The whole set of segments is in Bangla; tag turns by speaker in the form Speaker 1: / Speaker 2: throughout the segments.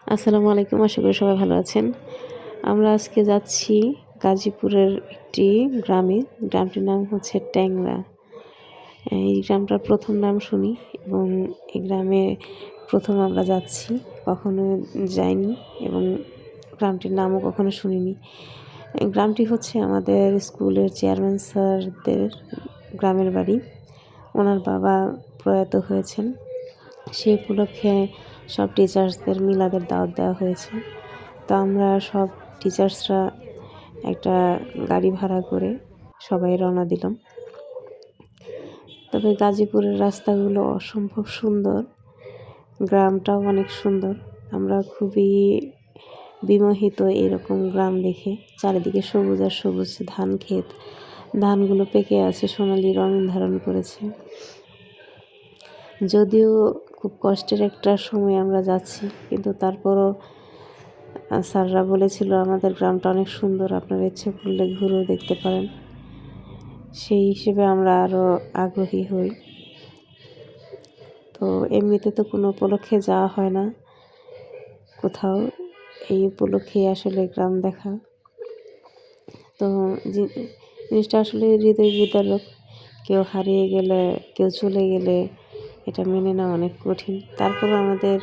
Speaker 1: আসসালামু আলাইকুম, আশা করি সবাই ভালো আছেন। আমরা আজকে যাচ্ছি গাজীপুরের একটি গ্রামে। গ্রামটির নাম হচ্ছে ট্যাংরা। এই গ্রামটার প্রথম নাম শুনি এবং এই গ্রামে প্রথম আমরা যাচ্ছি, কখনো যাইনি এবং গ্রামটির নামও কখনো শুনিনি। এই গ্রামটি হচ্ছে আমাদের স্কুলের চেয়ারম্যান স্যারদের গ্রামের বাড়ি। ওনার বাবা প্রয়াত হয়েছেন, সেই উপলক্ষে সব টিচার্সদের মিলাদের দাওয়াত দেওয়া হয়েছে। তো আমরা সব টিচার্সরা একটা গাড়ি ভাড়া করে সবাই রওনা দিলাম। তবে গাজীপুরের রাস্তাগুলো অসম্ভব সুন্দর, গ্রামটাও অনেক সুন্দর। আমরা খুবই বিমোহিত এরকম গ্রাম দেখে। চারিদিকে সবুজ আর সবুজ ধান ক্ষেত, ধানগুলো পেকে আছে, সোনালি রং ধারণ করেছে। যদিও খুব কষ্টের একটা সময় আমরা যাচ্ছি, কিন্তু তারপরও স্যাররা বলেছিল আমাদের গ্রামটা অনেক সুন্দর, আপনারা ইচ্ছে করলে ঘুরেও দেখতে পারেন। সেই হিসেবে আমরা আরও আগ্রহী হই। তো এমনিতে তো কোনো উপলক্ষে যাওয়া হয় না কোথাও, এই উপলক্ষে আসলে গ্রাম দেখা। তো জিনিসটা আসলে হৃদয় বিদারক। কেউ হারিয়ে গেলে, কেউ চলে গেলে এটা মেনে নেওয়া অনেক কঠিন। তারপরও আমাদের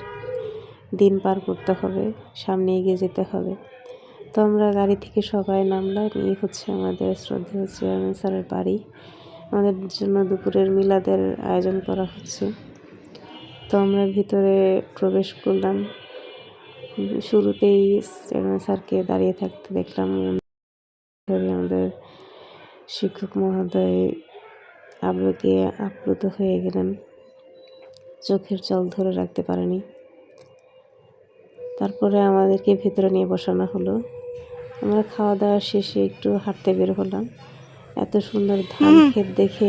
Speaker 1: দিন পার করতে হবে, সামনে এগিয়ে যেতে হবে। তো আমরা গাড়ি থেকে সবাই নামলাম। এই হচ্ছে আমাদের শ্রদ্ধেয় চেয়ারম্যান স্যারের বাড়ি। আমাদের জন্য দুপুরের মিলাদের আয়োজন করা হচ্ছে। তো আমরা ভিতরে প্রবেশ করলাম। শুরুতেই চেয়ারম্যান স্যারকে দাঁড়িয়ে থাকতে দেখলাম। আমাদের শিক্ষক মহোদয় আবেগে আপ্লুত হয়ে গেলেন, চোখের জল ধরে রাখতে পারেনি। তারপরে আমাদেরকে ভেতরে নিয়ে বসানো হলো। আমরা খাওয়া দাওয়া শেষে একটু হাঁটতে বের হলাম। এত সুন্দর ধান ক্ষেত দেখে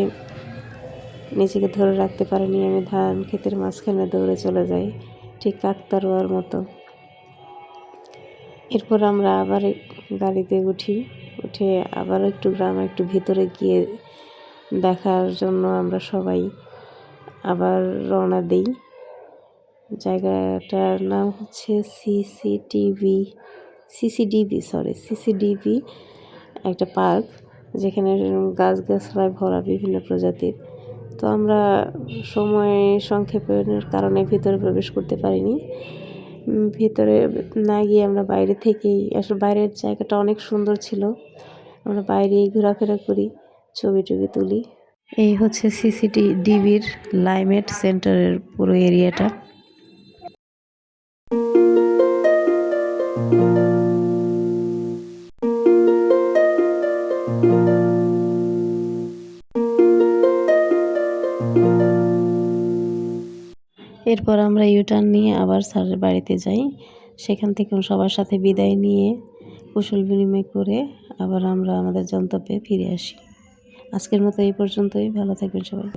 Speaker 1: নিজেকে ধরে রাখতে পারিনি। আমি ধান ক্ষেতের মাঝখানে দৌড়ে চলে যাই, ঠিক কাকতাড়ুয়ার মতো। এরপর আমরা আবার গাড়িতে উঠে আবারও একটু গ্রাম একটু ভিতরে গিয়ে দেখার জন্য আমরা সবাই আবার রওনা দিই। জায়গাটার নাম হচ্ছে সিসিডিবি একটা পার্ক, যেখানে গাছগাছড়ায় ভরা বিভিন্ন প্রজাতির। তো আমরা সময় সংক্ষেপের কারণে ভিতরে প্রবেশ করতে পারিনি। ভিতরে না গিয়ে আমরা বাইরে থেকেই, আসলে বাইরের জায়গাটা অনেক সুন্দর ছিল, আমরা বাইরেই ঘোরাফেরা করি, ছবি টবি তুলি। এই হচ্ছে সিসিডিবির লাইমেট সেন্টারের পুরো এরিয়াটা। এরপর আমরা ইউটার্ন নিয়ে আবার স্যারের বাড়িতে যাই। সেখান থেকে সবার সাথে বিদায় নিয়ে কুশল বিনিময় করে আবার আমরা আমাদের গন্তব্যে ফিরে আসি। আজকের মতো এই পর্যন্তই। ভালো থাকবেন সবাই।